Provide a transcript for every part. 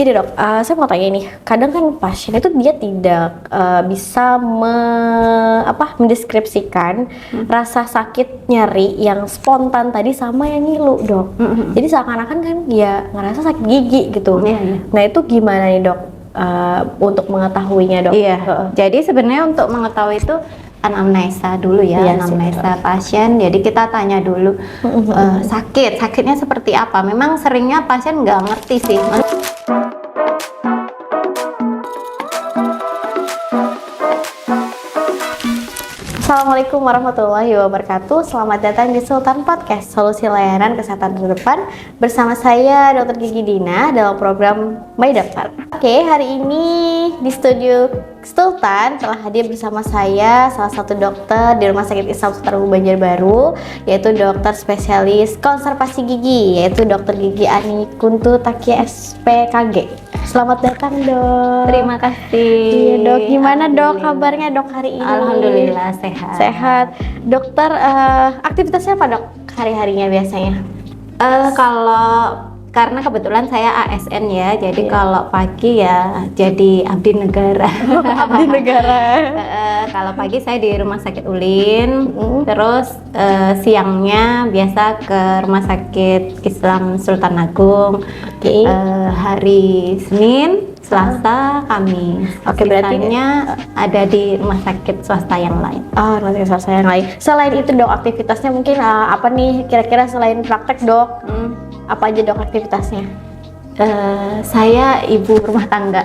Gini dok, saya mau tanya nih, kadang kan pasien itu dia tidak bisa mendeskripsikan rasa sakit nyeri yang spontan tadi sama yang ngilu dok. Jadi seakan-akan kan dia ngerasa sakit gigi gitu. Nah itu gimana nih dok untuk mengetahuinya dok? Jadi sebenarnya untuk mengetahui itu anamnesa dulu ya, anamnesa pasien. Jadi kita tanya dulu sakitnya seperti apa. Memang seringnya pasien nggak ngerti sih. Assalamualaikum warahmatullahi wabarakatuh. Selamat datang di Sultan Podcast, solusi layanan kesehatan terdepan. Bersama saya Dr. Gigi Dina dalam program My Doctor. Oke, hari ini di studio Sultan telah hadir bersama saya salah satu dokter di Rumah Sakit Islam Sutarbu Banjarbaru, yaitu dokter spesialis konservasi gigi, yaitu Dr. Gigi Ani Kuntu Takia SPKG. Selamat datang dok. Terima kasih. Iya dok, gimana dok kabarnya dok hari ini? Alhamdulillah sehat. Sehat. Dokter, aktivitasnya apa dok hari-harinya biasanya? Karena kebetulan saya ASN ya, jadi kalau pagi ya jadi abdi negara. Abdi negara. Kalau pagi saya di Rumah Sakit Ulin, terus siangnya biasa ke Rumah Sakit Islam Sultan Agung. Hari Senin, Selasa, Kamis. Berarti ada di rumah sakit swasta yang lain. Oh, rumah sakit swasta yang lain. Selain itu dok, aktivitasnya mungkin apa nih kira-kira selain praktek dok? Apa aja dok aktivitasnya? Saya ibu rumah tangga.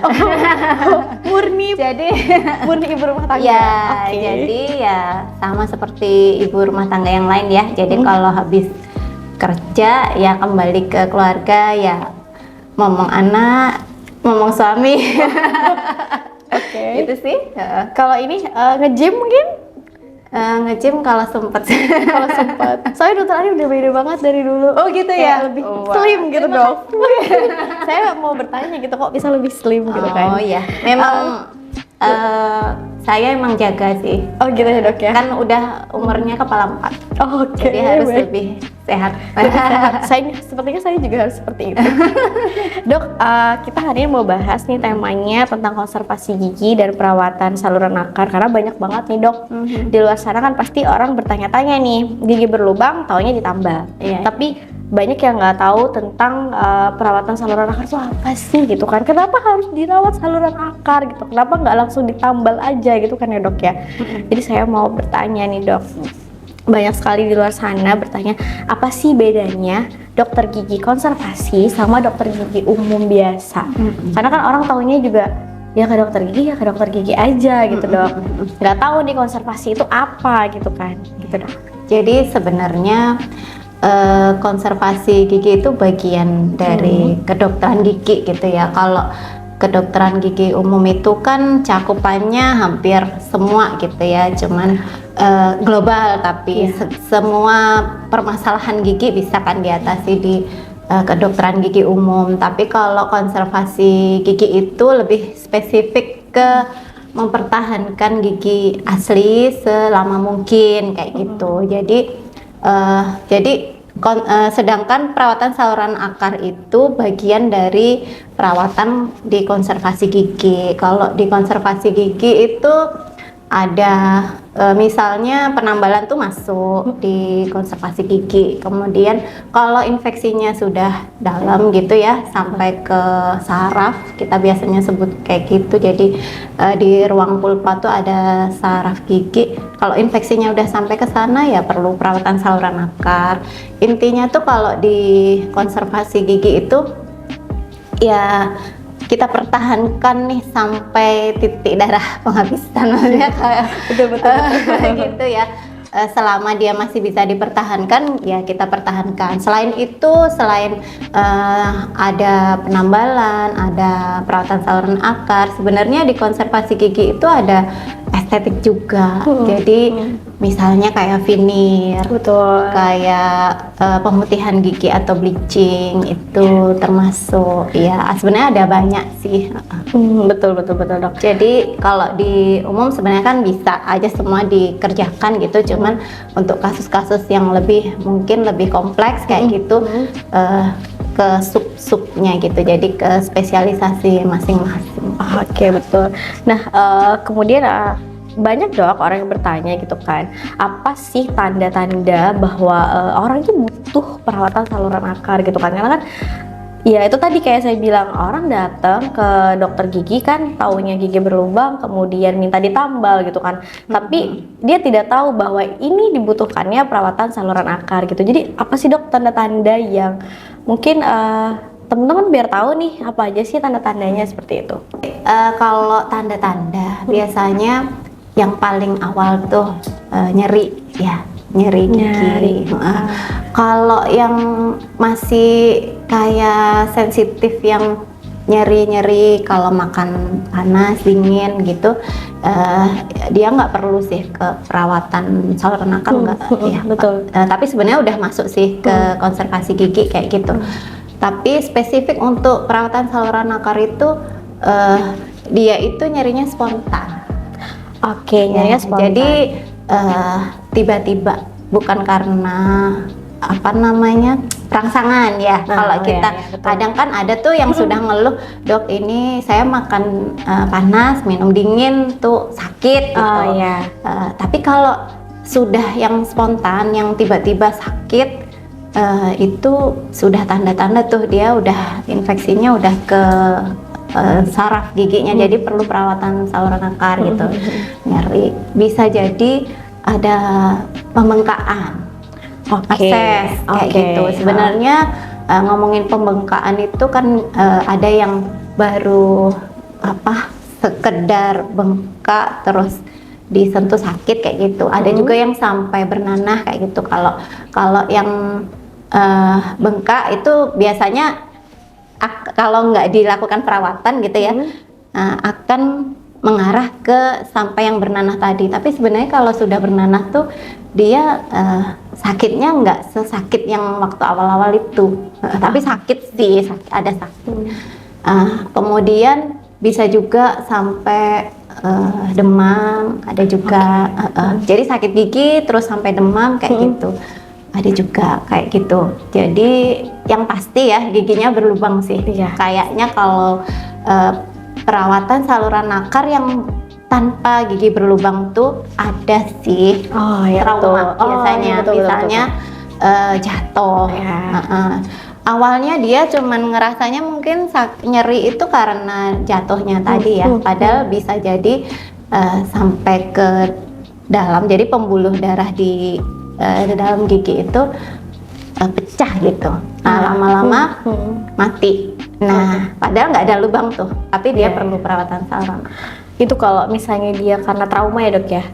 Murni ibu rumah tangga. Ya, jadi ya sama seperti ibu rumah tangga yang lain ya. Jadi kalau habis kerja ya kembali ke keluarga ya, ngomong anak, ngomong suami. Gitu sih. Kalau ini nge-gym mungkin? Nge-gym kalau sempet. Kalau sempet. Soalnya dokter Ani udah beda banget dari dulu. Oh gitu ya? Lebih slim gitu dok. Saya mau bertanya gitu, kok bisa lebih slim gitu kan? Oh iya, memang saya emang jaga sih. Oh gitu ya dok ya? Kan udah umurnya kepala 4. Oh, oke. Jadi harus lebih sehat. Sepertinya saya juga harus seperti itu. Dok, kita hari ini mau bahas nih temanya tentang konservasi gigi dan perawatan saluran akar. Karena banyak banget nih dok, di luar sana kan pasti orang bertanya-tanya nih, gigi berlubang taunya ditambal. Tapi banyak yang nggak tahu tentang perawatan saluran akar itu apa sih gitu kan. Kenapa harus dirawat saluran akar gitu, kenapa nggak langsung ditambal aja gitu kan ya dok ya. Jadi saya mau bertanya nih dok, banyak sekali di luar sana bertanya apa sih bedanya dokter gigi konservasi sama dokter gigi umum biasa. Karena kan orang taunya juga ya ke dokter gigi aja gitu dok, nggak tahu nih konservasi itu apa gitu kan gitu dok. Jadi sebenarnya konservasi gigi itu bagian dari kedokteran gigi gitu ya. Kalau kedokteran gigi umum itu kan cakupannya hampir semua gitu ya, cuman global, tapi semua permasalahan gigi bisa kan diatasi di kedokteran gigi umum. Tapi kalau konservasi gigi itu lebih spesifik ke mempertahankan gigi asli selama mungkin kayak gitu. Jadi sedangkan perawatan saluran akar itu bagian dari perawatan di konservasi gigi. Kalau di konservasi gigi itu ada misalnya penambalan tuh masuk di konservasi gigi. Kemudian kalau infeksinya sudah dalam gitu ya, sampai ke saraf, kita biasanya sebut kayak gitu. Jadi di ruang pulpa tuh ada saraf gigi. Kalau infeksinya udah sampai ke sana ya perlu perawatan saluran akar. Intinya tuh kalau di konservasi gigi itu ya kita pertahankan nih sampai titik darah penghabisan, maksudnya kayak betul gitu ya. Selama dia masih bisa dipertahankan ya kita pertahankan. Selain itu, selain ada penambalan, ada perawatan saluran akar, sebenarnya di konservasi gigi itu ada estetik juga. Jadi misalnya kayak veneer, kayak pemutihan gigi atau bleaching itu termasuk. Ya sebenarnya ada banyak sih. Betul dok. Jadi kalau di umum sebenarnya kan bisa aja semua dikerjakan gitu, cuman untuk kasus-kasus yang mungkin lebih kompleks kayak gitu ke sub-subnya gitu, jadi ke spesialisasi masing-masing. Oke, betul. Nah, kemudian banyak dok orang yang bertanya gitu kan, apa sih tanda-tanda bahwa orang itu butuh perawatan saluran akar gitu kan? Karena kan ya itu tadi kayak saya bilang, orang datang ke dokter gigi kan taunya gigi berlubang kemudian minta ditambal gitu kan, tapi dia tidak tahu bahwa ini dibutuhkannya perawatan saluran akar gitu. Jadi apa sih dok tanda-tanda yang mungkin teman-teman biar tahu nih apa aja sih tanda-tandanya seperti itu? Kalau tanda-tanda biasanya yang paling awal tuh nyeri ya, nyeri gigi. Kalau yang masih kayak sensitif yang nyeri-nyeri kalau makan panas, dingin gitu, dia nggak perlu sih ke perawatan saluran akar, nggak ya. Betul. Tapi sebenarnya udah masuk sih ke konservasi gigi kayak gitu. Tapi spesifik untuk perawatan saluran akar itu dia itu nyerinya spontan. Oke, nyerinya spontan. Jadi tiba-tiba, bukan karena apa namanya rangsangan ya. Kalau kita kadang kan ada tuh yang sudah ngeluh, dok ini saya makan panas, minum dingin tuh sakit gitu. Tapi kalau sudah yang spontan, yang tiba-tiba sakit, itu sudah tanda-tanda tuh dia udah infeksinya udah ke saraf giginya, jadi perlu perawatan saluran akar gitu. Nyeri, bisa jadi ada pembengkakan, akses kayak gitu. Sebenarnya ngomongin pembengkakan itu kan ada yang baru apa sekedar bengkak terus disentuh sakit kayak gitu. Ada juga yang sampai bernanah kayak gitu. Kalau yang bengkak itu biasanya kalau nggak dilakukan perawatan gitu ya, akan mengarah ke sampai yang bernanah tadi. Tapi sebenarnya kalau sudah bernanah tuh dia sakitnya nggak sesakit yang waktu awal-awal itu, tapi sakit sih, ada sakit. Kemudian bisa juga sampai demam, ada juga. Jadi sakit gigi terus sampai demam kayak gitu. Ada juga kayak gitu. Jadi yang pasti ya giginya berlubang sih. Kayaknya kalau perawatan saluran akar yang tanpa gigi berlubang tuh ada sih trauma biasanya. Misalnya jatuh. Awalnya dia cuman ngerasanya mungkin nyeri itu karena jatuhnya tadi ya. Padahal bisa jadi sampai ke dalam. Jadi pembuluh darah di dalam gigi itu pecah gitu. Nah, lama-lama mati. Nah, padahal nggak ada lubang tuh, tapi dia perlu perawatan saluran. Itu kalau misalnya dia karena trauma ya dok ya.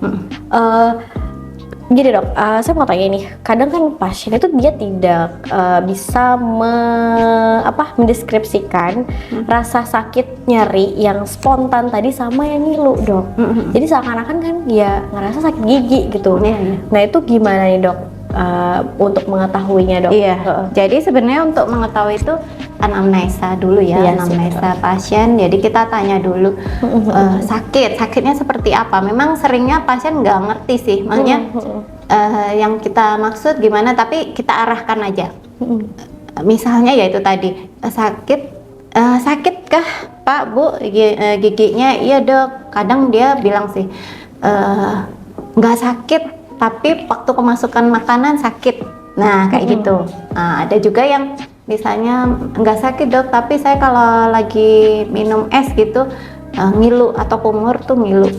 Gini dok, saya mau tanya nih, kadang kan pasien itu dia tidak bisa mendeskripsikan rasa sakit nyeri yang spontan tadi sama yang ngilu dok. Jadi seakan-akan kan dia ngerasa sakit gigi gitu. Nah itu gimana nih dok untuk mengetahuinya dok? Jadi sebenarnya untuk mengetahui itu anamnesa dulu ya, anamnesa pasien. Jadi kita tanya dulu sakitnya seperti apa. Memang seringnya pasien nggak ngerti sih, makanya yang kita maksud gimana, tapi kita arahkan aja. Misalnya ya itu tadi sakitkah Pak Bu giginya? Iya dok. Kadang dia bilang sih nggak sakit, tapi waktu kemasukan makanan sakit. Nah kayak gitu. Ada juga yang misalnya nggak sakit dok, tapi saya kalau lagi minum es gitu ngilu atau kumur tuh ngilu.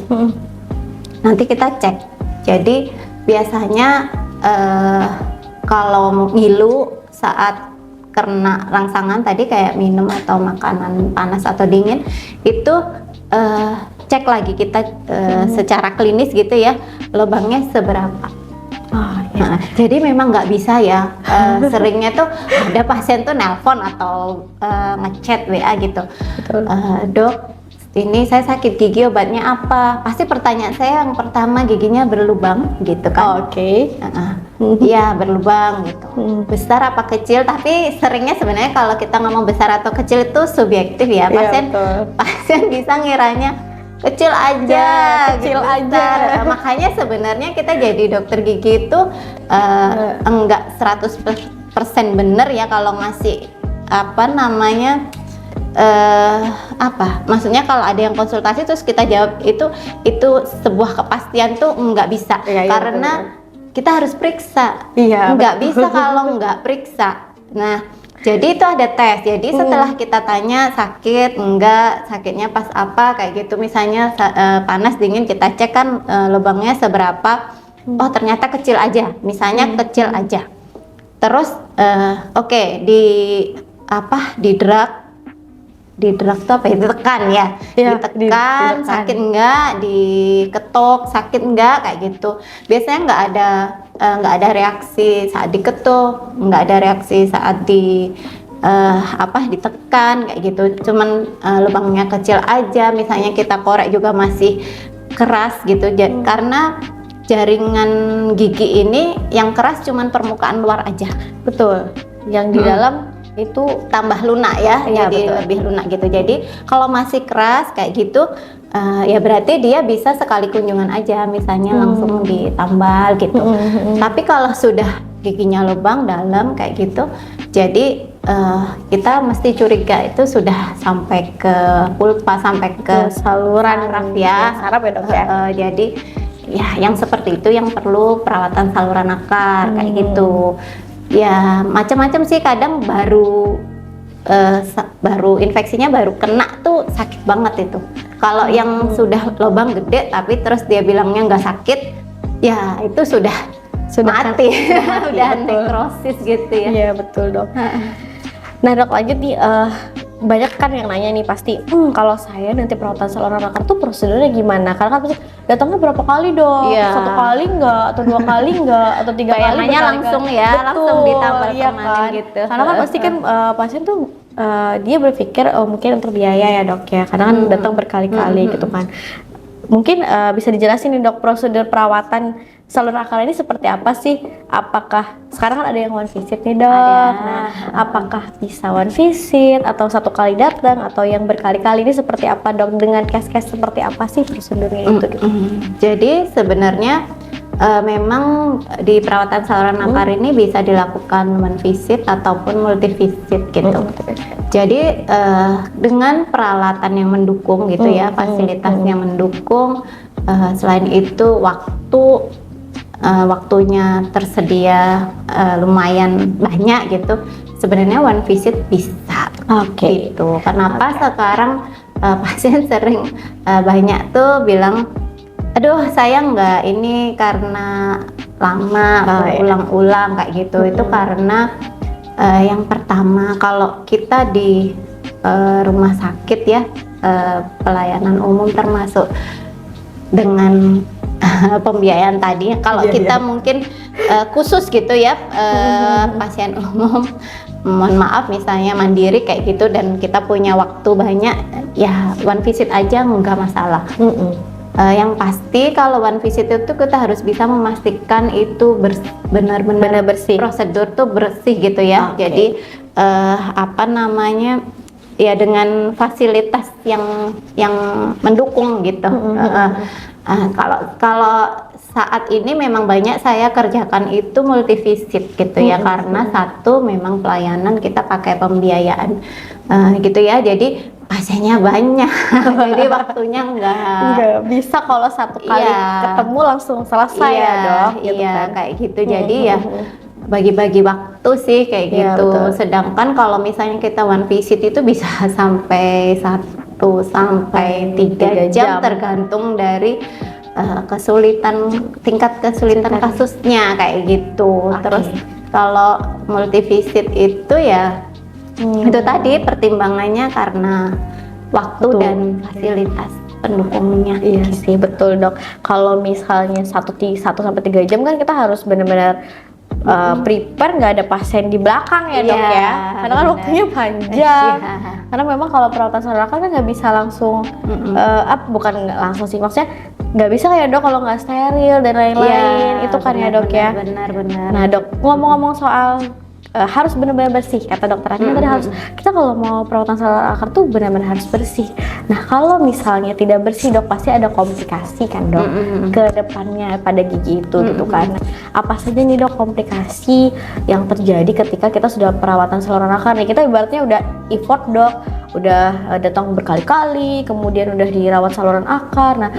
Nanti kita cek. Jadi biasanya kalau ngilu saat kena rangsangan tadi kayak minum atau makanan panas atau dingin, itu cek lagi kita secara klinis gitu ya, lubangnya seberapa. Jadi memang nggak bisa ya. Seringnya tuh ada pasien tuh nelpon atau ngechat WA gitu. Dok, ini saya sakit gigi, obatnya apa? Pasti pertanyaan saya yang pertama giginya berlubang gitu kan. Iya berlubang gitu. Besar apa kecil? Tapi seringnya sebenarnya kalau kita ngomong besar atau kecil itu subjektif ya. Pasien bisa ngiranya kecil aja. Makanya sebenarnya kita jadi dokter gigi itu enggak 100% bener ya kalau ngasih apa namanya maksudnya kalau ada yang konsultasi terus kita jawab itu sebuah kepastian tuh nggak bisa, karena kita harus periksa. Nggak bisa kalau nggak periksa. Nah, jadi itu ada tes. Jadi setelah kita tanya sakit enggak, sakitnya pas apa kayak gitu, misalnya panas dingin, kita cek kan lubangnya seberapa. Oh ternyata kecil aja, misalnya kecil aja. Terus oke, di drag tuh apa ya? Ditekan ya, ditekan sakit enggak, diketuk sakit enggak kayak gitu. Biasanya nggak ada reaksi saat diketuk, nggak ada reaksi saat ditekan kayak gitu. Cuman lubangnya kecil aja, misalnya kita korek juga masih keras gitu. Karena jaringan gigi ini yang keras cuman permukaan luar aja. Betul. Yang di dalam itu tambah lunak ya, jadi lebih lunak gitu. Jadi kalau masih keras kayak gitu, ya berarti dia bisa sekali kunjungan aja, misalnya langsung ditambal gitu. Tapi kalau sudah giginya lubang dalam kayak gitu, jadi kita mesti curiga itu sudah sampai ke pulpa, sampai ke saluran saraf ya. Saraf ya dok ya. Jadi ya yang seperti itu yang perlu perawatan saluran akar kayak gitu. Ya macam-macam sih, kadang baru infeksinya baru kena tuh sakit banget itu. Kalau yang sudah lubang gede tapi terus dia bilangnya nggak sakit, ya itu sudah mati, udah nekrosis gitu ya. Iya betul dok. Nah dok, lanjut nih, banyak kan yang nanya nih pasti, kalau saya nanti perawatan saluran akar tuh prosedurnya gimana? Karena kan pasti datangnya berapa kali dok? Satu kali enggak, atau 2 kali enggak, atau 3 kali? Bayangannya langsung ya, langsung ditambal kemarin gitu. Karena kan pasti kan pasien tuh dia berpikir mungkin untuk biaya ya dok ya, karena kan datang berkali-kali gitu kan. Mungkin bisa dijelasin nih dok, prosedur perawatan saluran akar ini seperti apa sih? Apakah sekarang kan ada yang one visit nih dok? Nah, apakah bisa one visit atau 1 kali datang atau yang berkali-kali, ini seperti apa dok? Dengan case-case seperti apa sih prosedurnya itu? Jadi sebenarnya memang di perawatan saluran akar ini bisa dilakukan one visit ataupun multi visit gitu. Jadi dengan peralatan yang mendukung gitu ya, fasilitasnya mendukung. Selain itu waktunya tersedia lumayan banyak gitu. Sebenarnya one visit bisa. Gitu. Kenapa sekarang pasien sering banyak tuh bilang, aduh saya nggak ini karena lama ulang-ulang kayak gitu. Itu karena yang pertama, kalau kita di rumah sakit ya, pelayanan umum termasuk dengan pembiayaan tadi, kalau kita mungkin khusus gitu ya, pasien umum, mohon maaf misalnya mandiri kayak gitu dan kita punya waktu banyak, ya one visit aja nggak masalah. Yang pasti kalau one visit itu kita harus bisa memastikan itu benar-benar bersih, prosedur tuh bersih gitu ya. Jadi ya dengan fasilitas yang mendukung gitu. Kalau saat ini memang banyak saya kerjakan itu multi visit gitu ya, karena satu memang pelayanan kita pakai pembiayaan gitu ya, jadi pasiennya banyak. Jadi waktunya nggak bisa kalau 1 kali ketemu langsung selesai ya dok. Kayak gitu. Jadi ya bagi-bagi waktu sih kayak gitu. Sedangkan kalau misalnya kita one visit itu bisa sampai 1 sampai 3 jam tergantung dari tingkat kesulitan kasusnya kayak gitu. Terus kalau multi visit itu ya itu tadi pertimbangannya karena waktu dan fasilitas pendukungnya. Iya sih betul dok. Kalau misalnya 1 sampai 3 jam kan kita harus benar-benar prepare, nggak ada pasien di belakang ya dok ya, karena kan waktunya panjang. Karena memang kalau perawatan saluran akar kan nggak bisa langsung bukan nggak langsung sih, maksudnya nggak bisa kayak dok kalau nggak steril dan lain-lain itu kan ya dok ya. Benar. Nah dok, ngomong-ngomong soal harus benar-benar bersih, kata dokter Ani tadi harus, kita kalau mau perawatan saluran akar tuh benar-benar harus bersih. Nah kalau misalnya tidak bersih dok, pasti ada komplikasi kan dok ke depannya pada gigi itu gitu kan. Apa saja nih dok komplikasi yang terjadi ketika kita sudah perawatan saluran akar nih? Kita ibaratnya udah effort dok, udah datang berkali-kali, kemudian udah dirawat saluran akar. Nah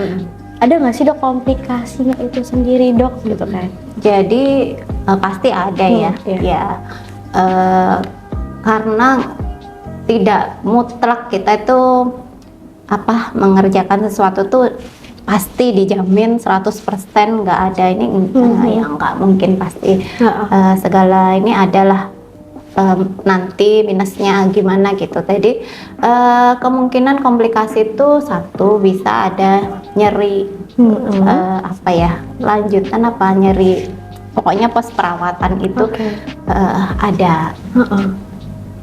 ada nggak sih dok komplikasinya itu sendiri dok gitu kan? Jadi pasti ada ya. Karena tidak mutlak kita itu mengerjakan sesuatu tuh pasti dijamin 100% nggak ada ini yang nggak mungkin pasti. Segala ini adalah nanti minusnya gimana gitu. Jadi kemungkinan komplikasi itu satu bisa ada nyeri lanjutan nyeri, pokoknya pos perawatan itu ada.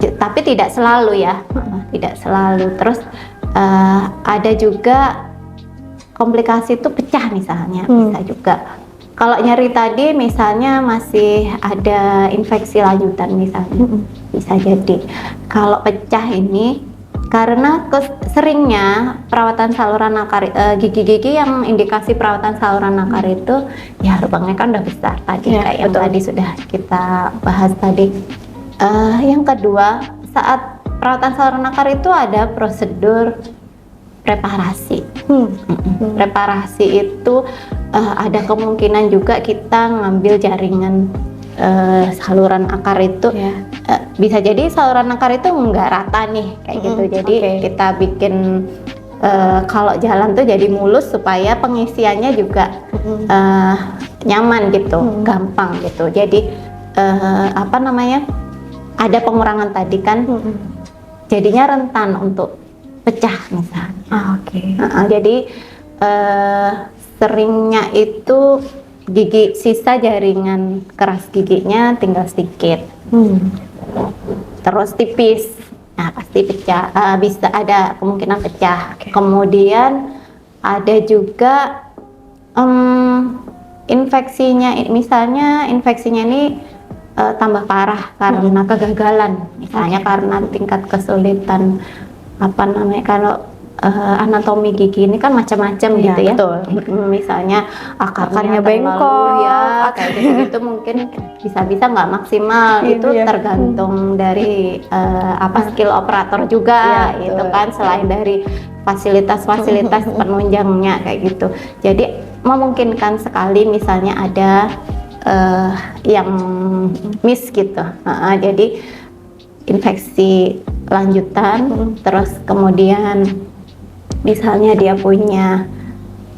Tapi tidak selalu ya, tidak selalu. Terus ada juga komplikasi itu pecah misalnya, bisa juga. Kalau nyeri tadi misalnya masih ada infeksi lanjutan misalnya, bisa jadi. Kalau pecah ini karena seringnya perawatan saluran akar, gigi-gigi yang indikasi perawatan saluran akar itu ya lubangnya kan udah besar tadi kayak yang tadi sudah kita bahas tadi. Yang kedua, saat perawatan saluran akar itu ada prosedur preparasi. Preparasi itu ada kemungkinan juga kita ngambil jaringan saluran akar itu. Bisa jadi saluran akar itu nggak rata nih kayak gitu. Jadi kita bikin kalau jalan tuh jadi mulus supaya pengisiannya juga nyaman gitu, gampang gitu. Jadi ada pengurangan tadi kan, jadinya rentan untuk pecah misalnya. Jadi seringnya itu gigi sisa jaringan keras giginya tinggal sedikit, terus tipis, nah pasti pecah, bisa ada kemungkinan pecah. Kemudian ada juga infeksinya, misalnya infeksinya ini tambah parah karena kegagalan, misalnya karena tingkat kesulitan kalau anatomi gigi ini kan macam-macam gitu ya. Misalnya akarnya bengkok kayak gitu mungkin bisa nggak maksimal. Itu tergantung dari skill operator juga gitu kan, selain dari fasilitas penunjangnya kayak gitu. Jadi memungkinkan sekali misalnya ada yang miss gitu. Jadi infeksi lanjutan, terus kemudian misalnya dia punya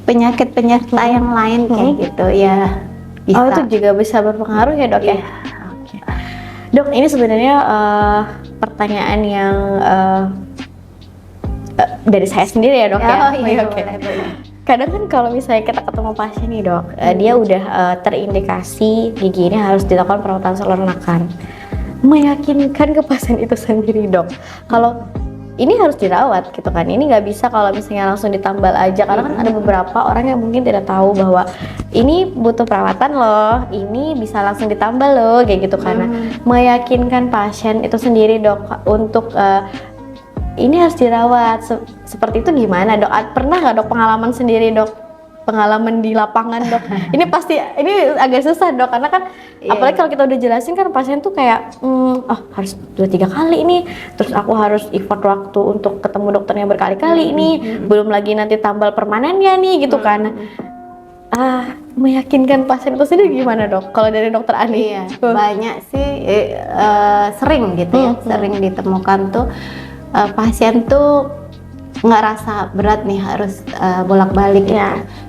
penyakit penyerta yang lain kayak gitu ya bisa. Itu juga bisa berpengaruh ya dok ya? Dok, ini sebenarnya pertanyaan yang dari saya sendiri ya dok Kadang kan kalau misalnya kita ketemu pasien nih dok, dia udah terindikasi gigi ini harus dilakukan perawatan saluran akar. Meyakinkan ke pasien itu sendiri dok, kalau ini harus dirawat gitu kan, ini nggak bisa kalau misalnya langsung ditambal aja, karena kan ada beberapa orang yang mungkin tidak tahu bahwa ini butuh perawatan loh, ini bisa langsung ditambal loh kayak gitu. Karena meyakinkan pasien itu sendiri dok untuk ini harus dirawat seperti itu gimana dok? Pernah nggak dok pengalaman sendiri dok? Pengalaman di lapangan dok? Ini pasti ini agak susah dok, karena kan apalagi kalau kita udah jelasin kan pasien tuh kayak harus 2-3 kali ini, terus aku harus effort waktu untuk ketemu dokternya berkali-kali ini, belum lagi nanti tambal permanennya nih gitu kan. Meyakinkan pasien itu sendiri gimana dok? Kalau dari dokter Ani? Banyak sih sering gitu ya, sering ditemukan tuh pasien tuh nggak rasa berat nih harus bolak-balik gitu.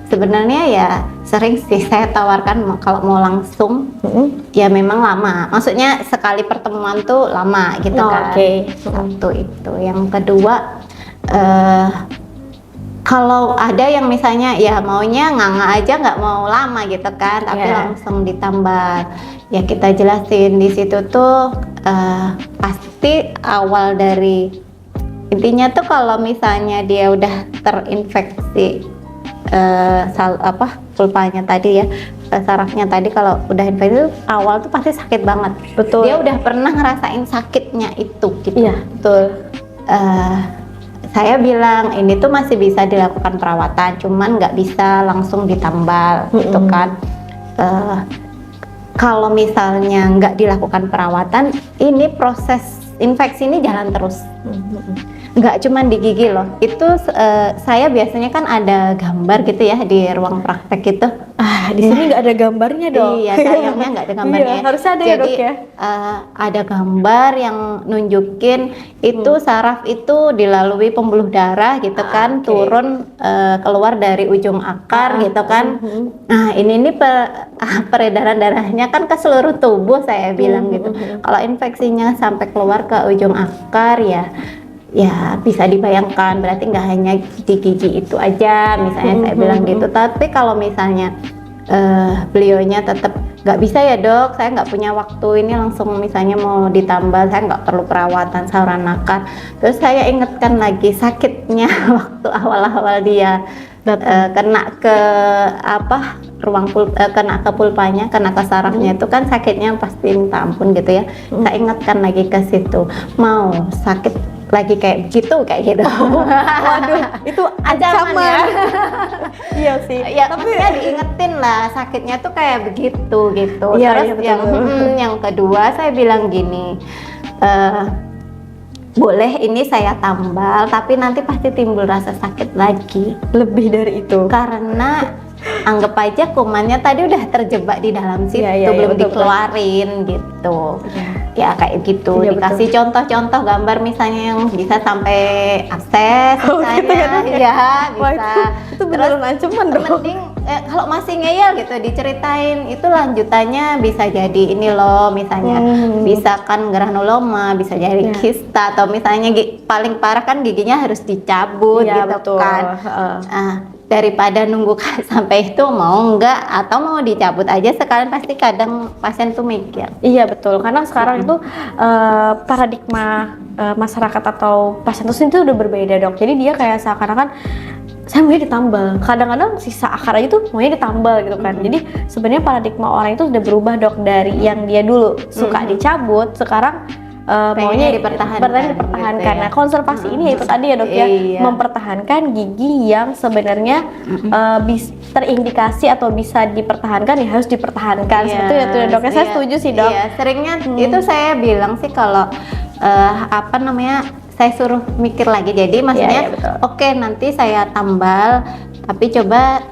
Sebenarnya ya sering sih saya tawarkan kalau mau langsung ya memang lama, maksudnya sekali pertemuan tuh lama gitu kan. Satu itu. Yang kedua kalau ada yang misalnya ya maunya nganga aja nggak mau lama gitu kan, tapi langsung ditambal, ya kita jelasin di situ tuh pasti awal dari intinya tuh kalau misalnya dia udah terinfeksi pulpanya tadi ya, sarafnya tadi kalau udah infeksi awal tuh pasti sakit banget. Betul. Dia udah pernah ngerasain sakitnya itu gitu. Iya, betul. Saya bilang ini tuh masih bisa dilakukan perawatan, cuman nggak bisa langsung ditambal gitu kan. Kalau misalnya nggak dilakukan perawatan, ini proses infeksi ini jalan terus. Nggak cuman di gigi loh. Itu saya biasanya kan ada gambar gitu ya di ruang praktek itu. Di sini nggak ada gambarnya dong. Iya, sayangnya nggak ada gambarnya. Iya, harusnya ada ya, Jadi, Dok ya. ada gambar yang nunjukin itu saraf itu dilalui pembuluh darah gitu kan, turun keluar dari ujung akar gitu kan. Nah, ini peredaran darahnya kan ke seluruh tubuh saya bilang gitu. Kalau infeksinya sampai keluar ke ujung akar ya bisa dibayangkan berarti nggak hanya di gigi itu aja misalnya saya bilang gitu. Tapi kalau misalnya beliaunya tetap nggak bisa ya dok, saya nggak punya waktu ini langsung misalnya mau ditambal, saya nggak perlu perawatan saluran nakar. Terus saya ingatkan lagi sakitnya waktu awal-awal dia kena ke kena ke pulpanya, kena ke sarafnya itu kan sakitnya pasti minta ampun gitu ya. Saya ingatkan lagi ke situ, mau sakit lagi kayak gitu. Waduh, itu ancaman ya. Iya sih. Ya, tapi ya diingetin lah sakitnya tuh kayak begitu gitu. Iya, Terus iya, yang kedua saya bilang gini, boleh ini saya tambal, tapi nanti pasti timbul rasa sakit lagi. Lebih dari itu. Karena anggap aja kumannya tadi udah terjebak di dalam situ, Iya, belum betul, dikeluarin gitu. Ya kayak gitu. Iya, Dikasih contoh-contoh gambar misalnya yang bisa sampai abses misalnya, gitu ya, Dok, ya? ya Wah, bisa. itu beneran ancaman dong. Mending kalau masih ngeyel gitu diceritain itu lanjutannya bisa jadi ini loh, misalnya bisa kan granuloma, bisa jadi kista, atau misalnya paling parah kan giginya harus dicabut Iya, gitu betul. kan. Daripada nunggu sampai itu mau enggak atau mau dicabut aja sekalian, pasti kadang pasien tuh mikir. Iya betul, karena sekarang itu paradigma masyarakat atau pasien itu udah berbeda dok. Jadi dia kayak seakan-akan saya maunya ditambal, kadang-kadang sisa akar aja tuh maunya ditambal gitu kan. Jadi sebenarnya paradigma orang itu sudah berubah dok, dari yang dia dulu suka dicabut, sekarang maunya dipertahankan. Gitu ya. Nah, konservasi ini itu tadi ya dok ya, mempertahankan gigi yang sebenarnya terindikasi atau bisa dipertahankan, ya harus dipertahankan. Seperti itu ya dok. Saya setuju sih dok. Iya, seringnya itu saya bilang sih kalau saya suruh mikir lagi. Jadi maksudnya oke, nanti saya tambal, tapi coba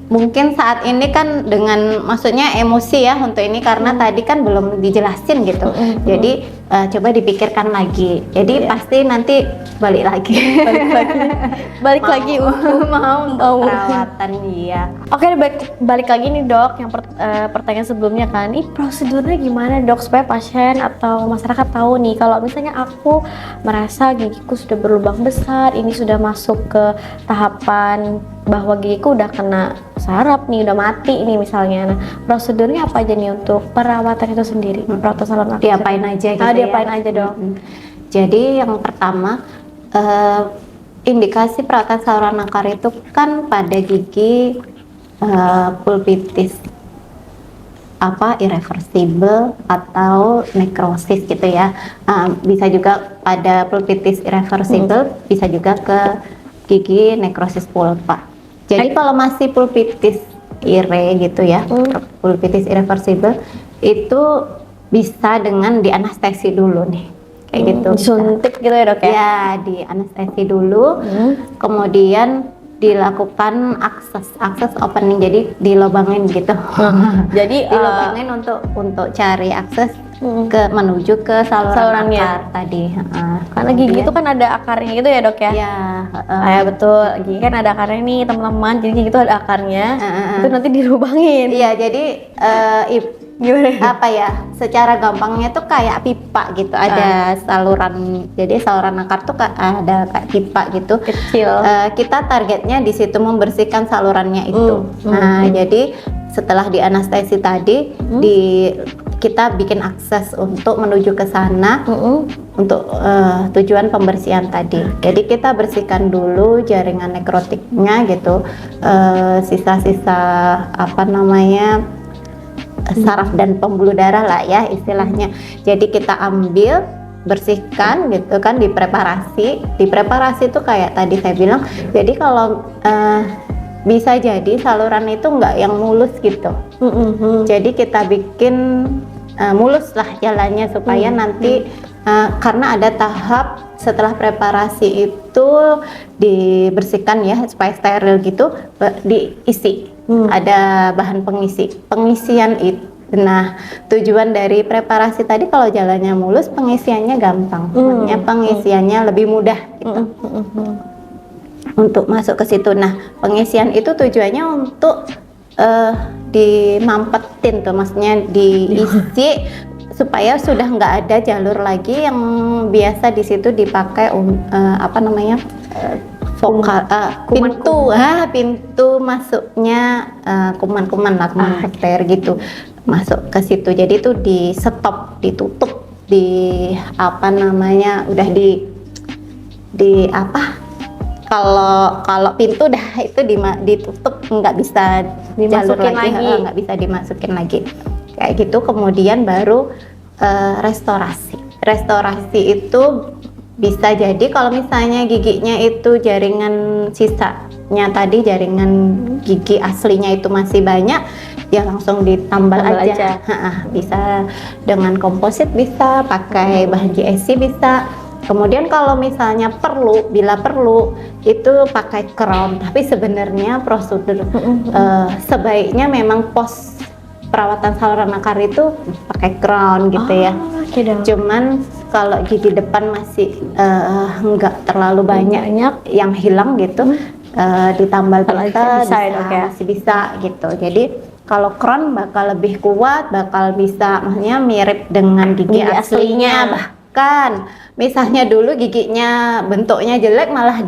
mungkin saat ini kan dengan maksudnya emosi ya untuk ini karena tadi kan belum dijelasin gitu. Jadi coba dipikirkan lagi. Jadi pasti nanti balik lagi untuk mau perawatan dia. Oke, balik lagi nih dok, yang pertanyaan sebelumnya kan, ini prosedurnya gimana dok supaya pasien atau masyarakat tahu nih kalau misalnya aku merasa gigiku sudah berlubang besar, ini sudah masuk ke tahapan bahwa gigiku udah kena saraf nih, udah mati nih misalnya. Nah, prosedurnya apa aja nih untuk perawatan itu sendiri? Perawatan saluran nakar diapain aja gitu diapain aja dok? Jadi yang pertama, indikasi perawatan saluran nakar itu kan pada gigi pulpitis irreversible atau nekrosis gitu ya. Bisa juga pada pulpitis irreversible, bisa juga ke gigi nekrosis pulpa. Jadi kalau masih pulpitis gitu ya, pulpitis irreversible itu bisa dengan dianestesi dulu nih, kayak gitu. Disuntik gitu ya dok ya? Ya, dianestesi dulu, kemudian dilakukan akses opening, jadi dilobangin gitu. Jadi dilobangin untuk cari akses menuju ke saluran akar tadi. Karena gigi itu kan ada akarnya gitu ya dok ya? Iya. Ya betul, gigi kan ada akarnya nih teman-teman. Jadi gigi itu ada akarnya, itu nanti dilubangin. Iya, jadi gimana? apa ya? Secara gampangnya tuh kayak pipa gitu. Ada saluran. Jadi saluran akar tuh ada kayak pipa gitu. Kecil. Kita targetnya di situ membersihkan salurannya itu. Nah, jadi setelah dianestesi tadi kita bikin akses untuk menuju ke sana untuk tujuan pembersihan tadi. Jadi kita bersihkan dulu jaringan nekrotiknya gitu, sisa-sisa apa namanya saraf dan pembuluh darah lah ya istilahnya. Jadi kita ambil, bersihkan gitu kan, dipreparasi itu kayak tadi saya bilang. Jadi kalau bisa jadi saluran itu nggak yang mulus gitu. Jadi kita bikin mulus lah jalannya supaya nanti karena ada tahap setelah preparasi itu dibersihkan ya supaya steril gitu, diisi. Ada bahan pengisian itu. Nah, tujuan dari preparasi tadi kalau jalannya mulus, pengisiannya gampang. Maksudnya pengisiannya lebih mudah gitu. Untuk masuk ke situ. Nah, pengisian itu tujuannya untuk dimampetin tuh, maksudnya diisi supaya sudah nggak ada jalur lagi yang biasa di situ dipakai apa namanya pintu masuknya kuman-kuman lah, kuman bakteri gitu masuk ke situ. Jadi itu di stop, ditutup, di apa namanya udah di apa, kalau pintu dah itu ditutup, nggak bisa dimasukin lagi, nggak bisa dimasukin lagi kayak gitu. Kemudian baru restorasi itu bisa jadi kalau misalnya giginya itu jaringan sisanya tadi, jaringan gigi aslinya itu masih banyak, ya langsung ditambal aja. Bisa dengan komposit, bisa pakai bahan GSC bisa. Kemudian kalau misalnya bila perlu itu pakai crown. Tapi sebenarnya prosedur sebaiknya memang pos perawatan saluran akar itu pakai crown gitu ya. Cuman kalau gigi depan masih nggak terlalu banyak yang hilang gitu, ditambal masih bisa gitu. Jadi kalau crown bakal lebih kuat, bakal bisa maksudnya mirip dengan gigi aslinya. Bahkan misalnya dulu giginya bentuknya jelek, malah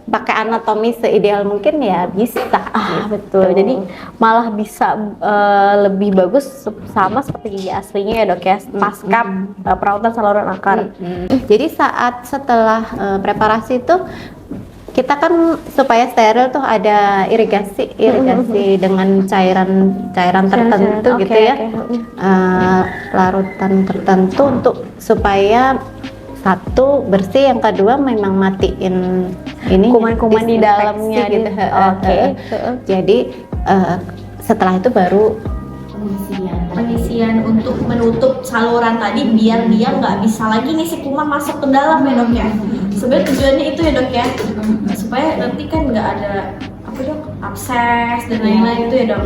pakai anatomi seideal mungkin ya bisa. Betul. Jadi malah bisa lebih bagus sama seperti gigi aslinya ya dok ya, pasca perawatan saluran akar. Jadi setelah preparasi itu kita kan supaya steril tuh ada irigasi dengan cairan tertentu gitu ya. Larutan tertentu untuk supaya satu bersih, yang kedua memang matiin ini kuman-kuman di dalamnya gitu. Jadi setelah itu baru pengisian untuk menutup saluran tadi biar dia nggak bisa lagi nih si kuman masuk ke dalam ya dok ya. Sebenarnya tujuannya itu ya dok ya, supaya nanti kan nggak ada apa dok, abses dan lain-lain itu ya dok.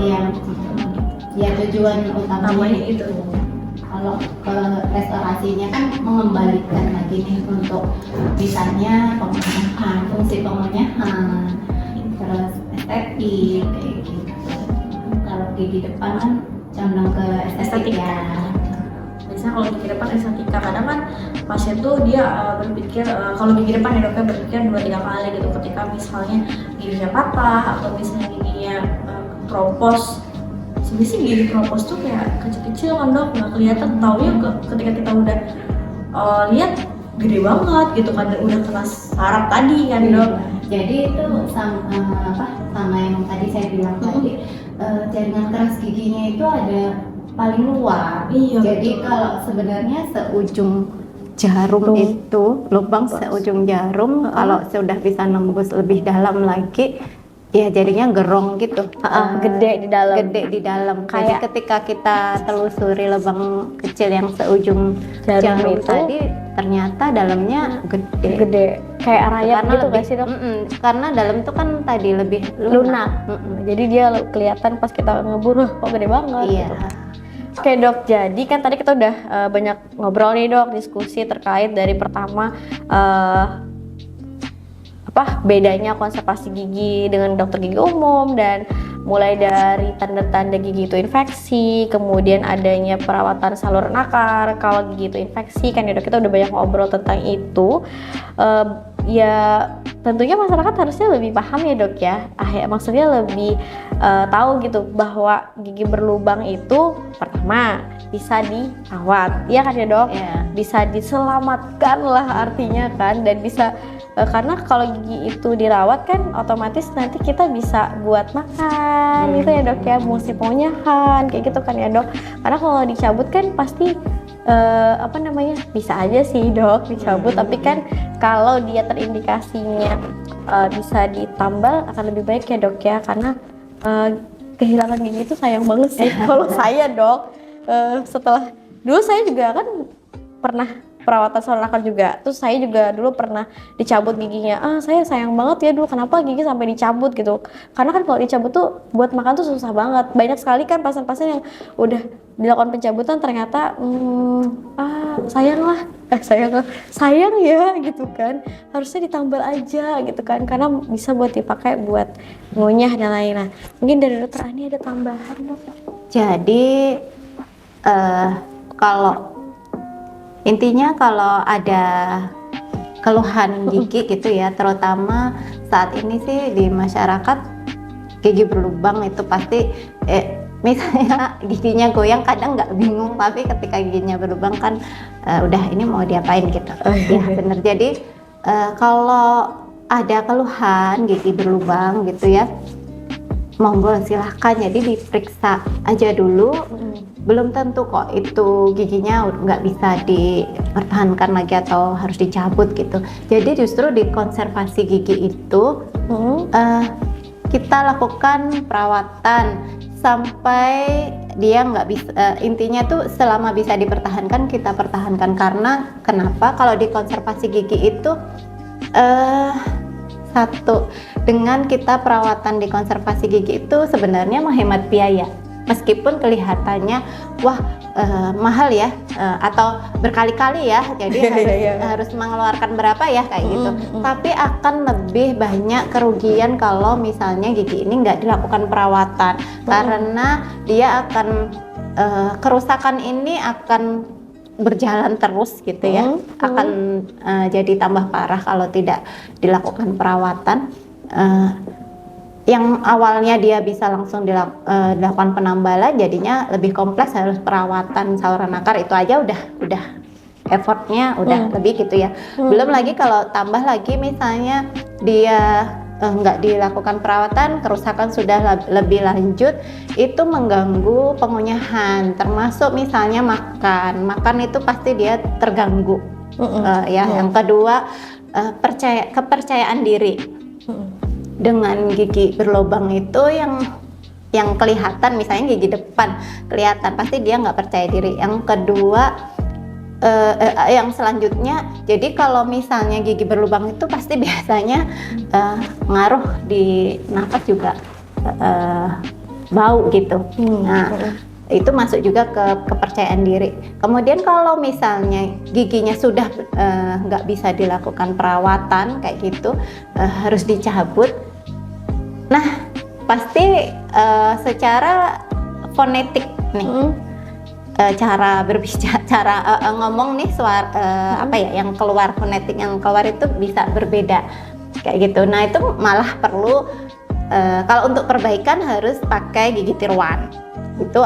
Ya tujuan utamanya itu. Kalau ke restorasinya kan mengembalikan lagi nih untuk misalnya pemenuhan, fungsi pemenuhan, terus estetik kayak gitu. Kalau gigi depan kan condong ke estetik ya. Biasanya kalau gigi depan estetika, kadang kan pasien tuh dia berpikir kalau gigi depan ya dokter berpikir 2-3 kali gitu ketika misalnya giginya patah atau misalnya giginya keropos. Sebenarnya sih gigi keropos tuh kayak kecil-kecil kan dok, nggak kelihatan, taunya ketika kita udah lihat gede banget gitu kan, udah kena saraf tadi kan dok. Jadi itu sama yang tadi saya bilang tadi, jaringan keras giginya itu ada paling luar. Jadi betul. Kalau sebenarnya seujung jarum itu lubang seujung jarum, kalau sudah bisa nembus lebih dalam lagi, ya jadinya gerong gitu, gede di dalam. Jadi ketika kita telusuri lubang kecil yang seujung jarum itu tadi, ternyata dalamnya gede kayak rayap gitu nggak sih dok? Karena dalam itu kan tadi lebih lunak. Jadi dia kelihatan pas kita ngeburu kok gede banget gitu. Oke dok, jadi kan tadi kita udah banyak ngobrol nih dok, diskusi terkait dari pertama bedanya konservasi gigi dengan dokter gigi umum, dan mulai dari tanda-tanda gigi itu infeksi, kemudian adanya perawatan saluran akar kalau gigi itu infeksi kan ya dok. Kita udah banyak ngobrol tentang itu. Ya tentunya masyarakat harusnya lebih paham ya dok ya. Maksudnya lebih tahu gitu bahwa gigi berlubang itu pertama bisa dirawat, ya kan ya dok? Yeah. Bisa diselamatkan lah artinya kan, dan bisa karena kalau gigi itu dirawat kan otomatis nanti kita bisa buat makan gitu ya dok ya, fungsi pengunyahan kayak gitu kan ya dok. Karena kalau dicabut kan pasti bisa aja sih dok dicabut, tapi kan kalau dia terindikasinya bisa ditambal akan lebih baik ya dok ya, karena kehilangan gigi itu sayang banget sih. Kalau saya dok setelah dulu saya juga kan pernah perawatan saluran akar juga, terus saya juga dulu pernah dicabut giginya. Saya sayang banget ya dulu kenapa gigi sampai dicabut gitu, karena kan kalau dicabut tuh buat makan tuh susah banget. Banyak sekali kan pasien-pasien yang udah dilakukan pencabutan ternyata sayang ya gitu kan, harusnya ditambal aja gitu kan, karena bisa buat dipakai buat ngunyah dan lain-lain. Nah, mungkin dari dokter Ani ada tambahan dok? Jadi intinya kalau ada keluhan gigi gitu ya, terutama saat ini sih di masyarakat gigi berlubang itu pasti misalnya giginya goyang kadang nggak bingung, tapi ketika giginya berlubang kan udah ini mau diapain gitu. Ya bener. Jadi kalau ada keluhan gigi berlubang gitu ya, monggo silahkan jadi diperiksa aja dulu. Belum tentu kok itu giginya nggak bisa dipertahankan lagi atau harus dicabut gitu. Jadi justru di konservasi gigi itu kita lakukan perawatan sampai dia nggak bisa, intinya tuh selama bisa dipertahankan kita pertahankan. Karena kenapa? Kalau di konservasi gigi itu satu, dengan kita perawatan di konservasi gigi itu sebenarnya menghemat biaya. Meskipun kelihatannya wah mahal ya, atau berkali-kali ya, jadi harus mengeluarkan berapa ya kayak gitu. Tapi akan lebih banyak kerugian kalau misalnya gigi ini nggak dilakukan perawatan, karena dia akan kerusakan ini akan berjalan terus gitu ya, akan jadi tambah parah kalau tidak dilakukan perawatan. Yang awalnya dia bisa langsung dilakukan penambalan, jadinya lebih kompleks, harus perawatan saluran akar. Itu aja udah effortnya udah lebih gitu ya. Belum lagi kalau tambah lagi misalnya dia nggak dilakukan perawatan, kerusakan sudah lebih lanjut, itu mengganggu pengunyahan, termasuk misalnya makan itu pasti dia terganggu. Yang kedua kepercayaan diri. Dengan gigi berlubang itu yang kelihatan, misalnya gigi depan kelihatan, pasti dia nggak percaya diri. Yang kedua yang selanjutnya, jadi kalau misalnya gigi berlubang itu pasti biasanya ngaruh di nafas juga, bau gitu. Nah itu masuk juga ke kepercayaan diri. Kemudian kalau misalnya giginya sudah nggak bisa dilakukan perawatan kayak gitu, harus dicabut. Nah pasti secara fonetik nih, cara berbicara, cara ngomong nih, suara yang keluar, fonetik yang keluar itu bisa berbeda kayak gitu. Nah itu malah perlu kalau untuk perbaikan harus pakai gigi tiruan, itu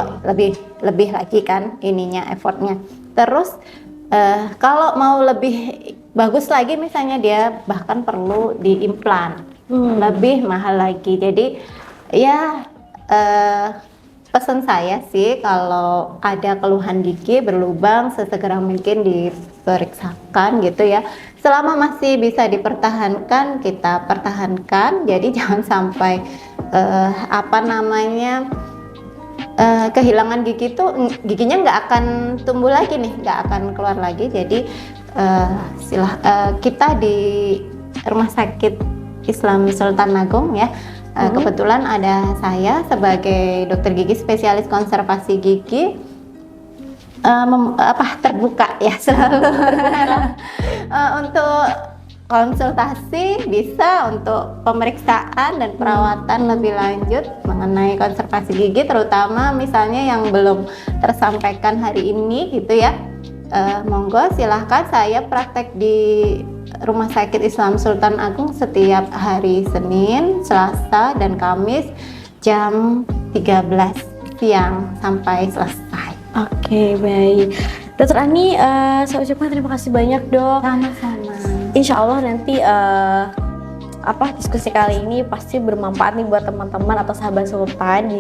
lebih lagi kan ininya, effortnya. Terus kalau mau lebih bagus lagi, misalnya dia bahkan perlu diimplan, lebih mahal lagi. Jadi ya pesan saya sih, kalau ada keluhan gigi berlubang sesegera mungkin diperiksakan gitu ya. Selama masih bisa dipertahankan, kita pertahankan. Jadi jangan sampai kehilangan gigi itu, giginya nggak akan tumbuh lagi nih, nggak akan keluar lagi. Jadi kita di Rumah Sakit Islam Sultan Agung ya, kebetulan ada saya sebagai dokter gigi spesialis konservasi gigi, terbuka ya selalu untuk konsultasi, bisa untuk pemeriksaan dan perawatan lebih lanjut mengenai konservasi gigi, terutama misalnya yang belum tersampaikan hari ini gitu ya. Monggo silahkan, saya praktek di Rumah Sakit Islam Sultan Agung setiap hari Senin, Selasa, dan Kamis jam 13 siang sampai selesai. Oke, baik. Dokter Ani, saya ucapkan terima kasih banyak, Dok. Sama-sama. Insya Allah nanti diskusi kali ini pasti bermanfaat nih buat teman-teman atau sahabat Sultan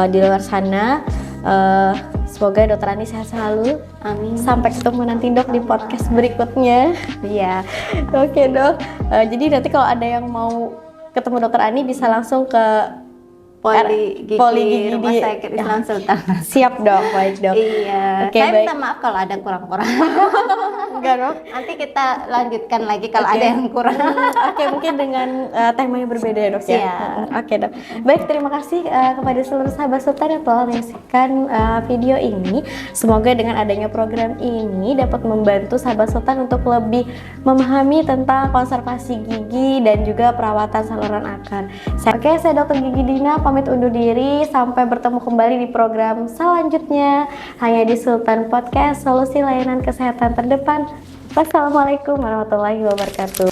di luar sana. Semoga Dokter Ani sehat selalu. Amin. Sampai ketemu nanti Dok di podcast berikutnya. Iya. Oke Dok. Jadi nanti kalau ada yang mau ketemu Dokter Ani bisa langsung ke Poli Gigi Rumah Sakit Islam Sultan. Siap Dok, baik Dok. Iya. Oke, Saya baik. minta maaf kalau ada kurang-kurang. Enggak Dok. Nanti kita lanjutkan lagi kalau Oke. ada yang kurang. Oke, mungkin dengan tema yang berbeda ya Dok ya. Siap. Oke Dok. Baik, terima kasih kepada seluruh sahabat Sultan yang telah menyaksikan video ini. Semoga dengan adanya program ini dapat membantu sahabat Sultan untuk lebih memahami tentang konservasi gigi dan juga perawatan saluran akar. Oke, saya Dr. Gigi Dina pamit undur diri. Sampai bertemu kembali di program selanjutnya hanya di Sultan Podcast, solusi layanan kesehatan terdepan. Wassalamualaikum warahmatullahi wabarakatuh.